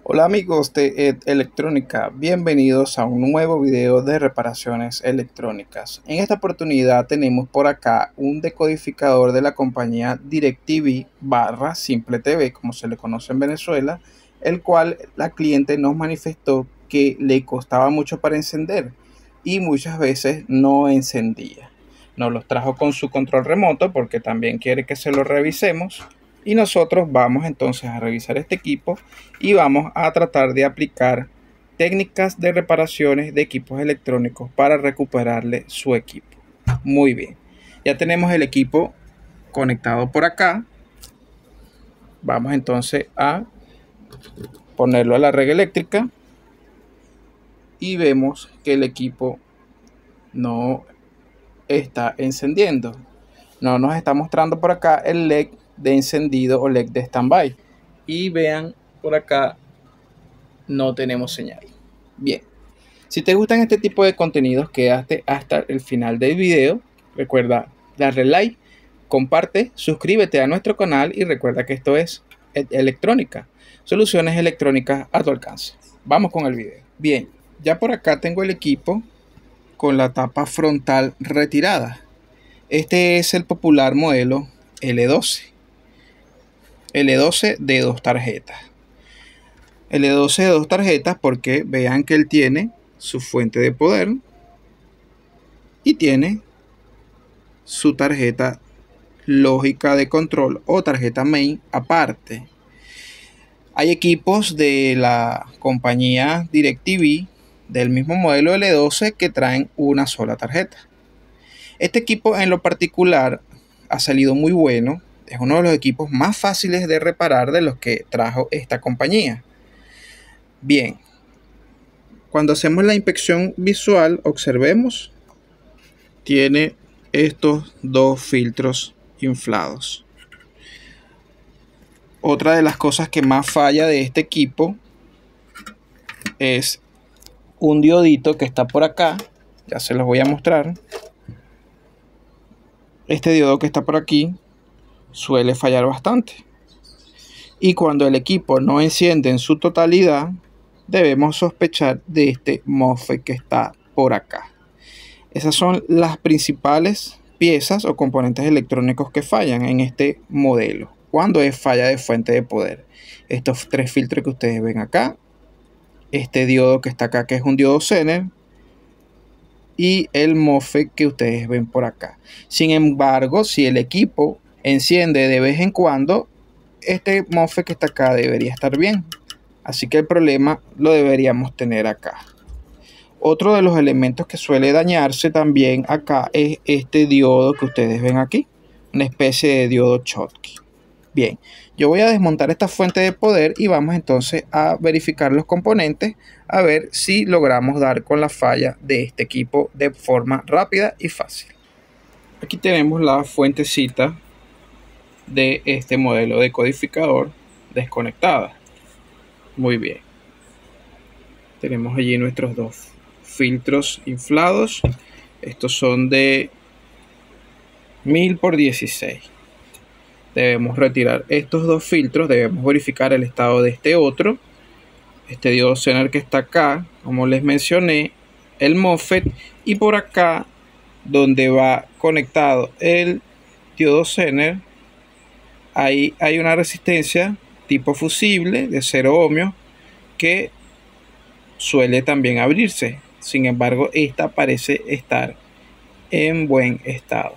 Hola amigos de Electrónica, bienvenidos a un nuevo video de reparaciones electrónicas. En esta oportunidad tenemos por acá un decodificador de la compañía DirecTV barra Simple TV, como se le conoce en Venezuela, el cual la cliente nos manifestó que le costaba mucho para encender y muchas veces no encendía. Nos los trajo con su control remoto porque también quiere que se lo revisemos. Y nosotros vamos entonces a revisar este equipo y vamos a tratar de aplicar técnicas de reparaciones de equipos electrónicos para recuperarle su equipo. Muy bien, ya tenemos el equipo conectado por acá. Vamos entonces a ponerlo a la red eléctrica y vemos que el equipo no está encendiendo. No nos está mostrando por acá el LED de encendido o LED de standby. Y vean por acá no tenemos señal. Bien, si te gustan este tipo de contenidos, quédate hasta el final del video. Recuerda darle like, comparte, suscríbete a nuestro canal y recuerda que esto es Electrónica, soluciones electrónicas a tu alcance. Vamos con el video. Bien, ya por acá tengo el equipo con la tapa frontal retirada. Este es el popular modelo L12. L12 de 2 tarjetas. L12 de 2 tarjetas porque vean que él tiene su fuente de poder y tiene su tarjeta lógica de control o tarjeta main aparte. Hay equipos de la compañía DirecTV del mismo modelo L12 que traen una sola tarjeta. Este equipo en lo particular ha salido muy bueno. Es uno de los equipos más fáciles de reparar de los que trajo esta compañía. Bien, cuando hacemos la inspección visual, observemos, tiene estos dos filtros inflados. Otra de las cosas que más falla de este equipo es un diodito que está por acá. Ya se los voy a mostrar. Este diodo que está por aquí suele fallar bastante. Y cuando el equipo no enciende en su totalidad, debemos sospechar de este MOSFET que está por acá. Esas son las principales piezas o componentes electrónicos que fallan en este modelo cuando es falla de fuente de poder. Estos tres filtros que ustedes ven acá, este diodo que está acá que es un diodo Zener y el MOSFET que ustedes ven por acá. Sin embargo, si el equipo enciende de vez en cuando, este MOSFET que está acá debería estar bien. Así que el problema lo deberíamos tener acá. Otro de los elementos que suele dañarse también acá es este diodo que ustedes ven aquí. Una especie de diodo Schottky. Bien, yo voy a desmontar esta fuente de poder y vamos entonces a verificar los componentes a ver si logramos dar con la falla de este equipo de forma rápida y fácil. Aquí tenemos la fuentecita de este modelo de codificador desconectada. Muy bien. Tenemos allí nuestros dos filtros inflados. Estos son de 1000 por 16. Debemos retirar estos dos filtros. Debemos verificar el estado de este otro. Este diodo Zener que está acá, como les mencioné, el MOSFET. Y por acá, donde va conectado el diodo Zener, ahí hay una resistencia tipo fusible de 0 ohmios que suele también abrirse. Sin embargo, esta parece estar en buen estado.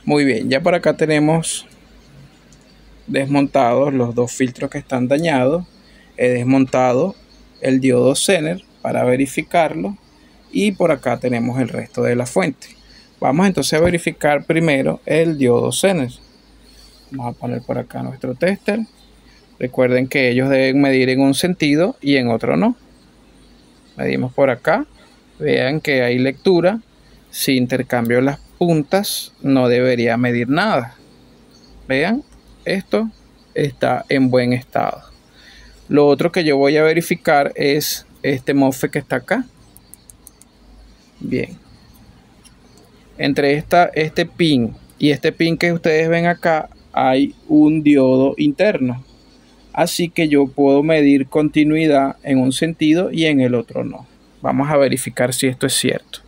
Muy bien, ya por acá tenemos desmontados los dos filtros que están dañados. He desmontado el diodo Zener para verificarlo y por acá tenemos el resto de la fuente. Vamos entonces a verificar primero el diodo Zener. Vamos a poner por acá nuestro tester. Recuerden que ellos deben medir en un sentido y en otro no. Medimos por acá. Vean que hay lectura. Si intercambio las puntas, no debería medir nada. Vean, esto está en buen estado. Lo otro que yo voy a verificar es este MOSFET que está acá. Bien. Entre este pin y este pin que ustedes ven acá, hay un diodo interno. Así que yo puedo medir continuidad en un sentido y en el otro no. Vamos a verificar si esto es cierto.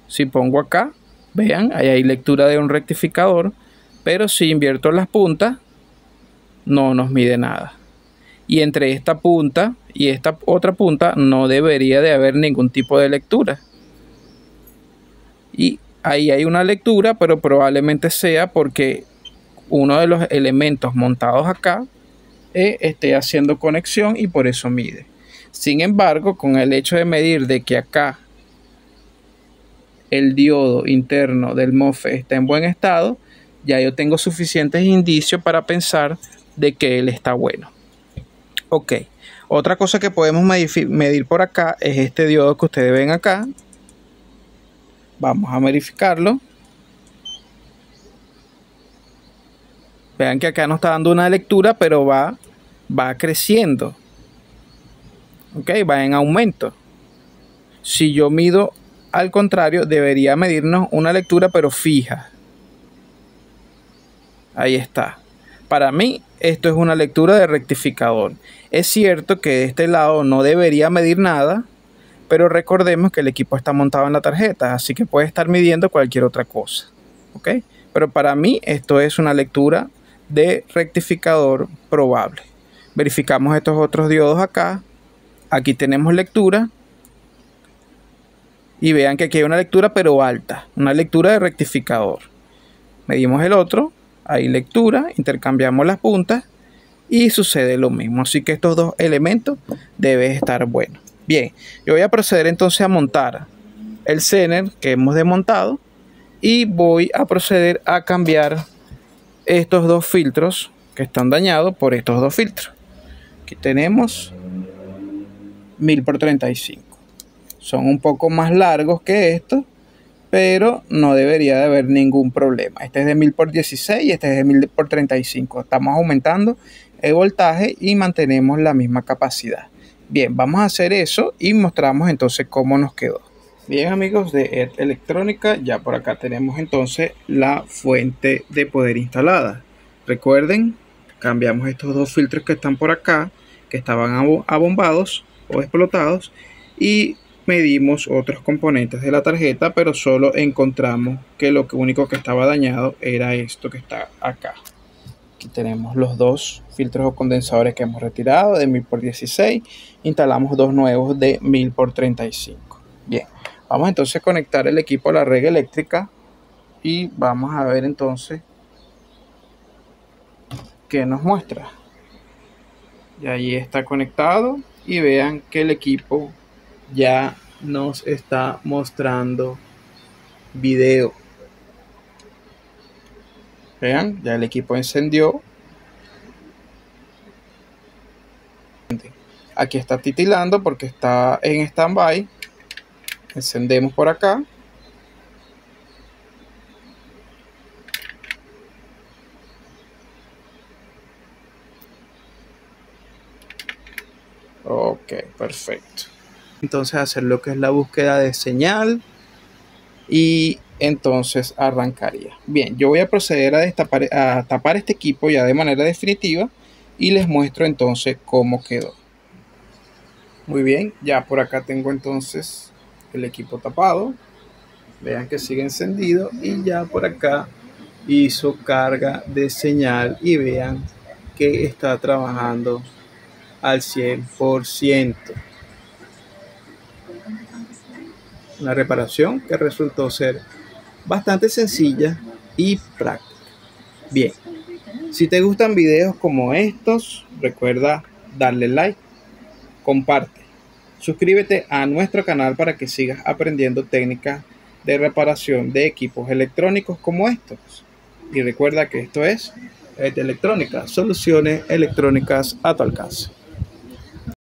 Si pongo acá, vean, ahí hay lectura de un rectificador, pero si invierto las puntas, no nos mide nada. Y entre esta punta y esta otra punta no debería de haber ningún tipo de lectura. Y ahí hay una lectura, pero probablemente sea porque uno de los elementos montados acá esté haciendo conexión y por eso mide. Sin embargo, con el hecho de medir de que acá el diodo interno del MOSFET está en buen estado, ya yo tengo suficientes indicios para pensar de que él está bueno. Ok, otra cosa que podemos medir por acá es este diodo que ustedes ven acá. Vamos a verificarlo. Vean que acá no está dando una lectura, pero va creciendo. Ok, va en aumento. Si yo mido al contrario, debería medirnos una lectura, pero fija. Ahí está. Para mí, esto es una lectura de rectificador. Es cierto que de este lado no debería medir nada, pero recordemos que el equipo está montado en la tarjeta, así que puede estar midiendo cualquier otra cosa. ¿Ok? Pero para mí, esto es una lectura de rectificador probable. Verificamos estos otros diodos acá. Aquí tenemos lectura. Y vean que aquí hay una lectura, pero alta. Una lectura de rectificador. Medimos el otro. Hay lectura, intercambiamos las puntas y sucede lo mismo. Así que estos dos elementos deben estar buenos. Bien, yo voy a proceder entonces a montar el Zener que hemos desmontado y voy a proceder a cambiar estos dos filtros que están dañados por estos dos filtros. Aquí tenemos 1000x35. Son un poco más largos que estos, pero no debería de haber ningún problema. Este es de 1000x16 y este es de 1000x35. Estamos aumentando el voltaje y mantenemos la misma capacidad. Bien, vamos a hacer eso y mostramos entonces cómo nos quedó. Bien, amigos de ED Electrónica, ya por acá tenemos entonces la fuente de poder instalada. Recuerden, cambiamos estos dos filtros que están por acá, que estaban abombados o explotados, y medimos otros componentes de la tarjeta, pero solo encontramos que lo único que estaba dañado era esto que está acá. Aquí tenemos los dos filtros o condensadores que hemos retirado de 1000x16. Instalamos dos nuevos de 1000x35. Bien, vamos entonces a conectar el equipo a la red eléctrica y vamos a ver entonces qué nos muestra. Y ahí está conectado y vean que el equipo ya nos está mostrando video. Vean, ya el equipo encendió. Aquí está titilando porque está en standby. Encendemos por acá. Ok, perfecto. Entonces hacer lo que es la búsqueda de señal y entonces arrancaría. Bien, yo voy a proceder a tapar este equipo ya de manera definitiva y les muestro entonces cómo quedó. Muy bien, ya por acá tengo entonces el equipo tapado. Vean que sigue encendido y ya por acá hizo carga de señal y vean que está trabajando al 100%. Una reparación que resultó ser bastante sencilla y práctica. Bien, si te gustan videos como estos, recuerda darle like, comparte, suscríbete a nuestro canal para que sigas aprendiendo técnicas de reparación de equipos electrónicos como estos. Y recuerda que esto es ED Electrónica, soluciones electrónicas a tu alcance.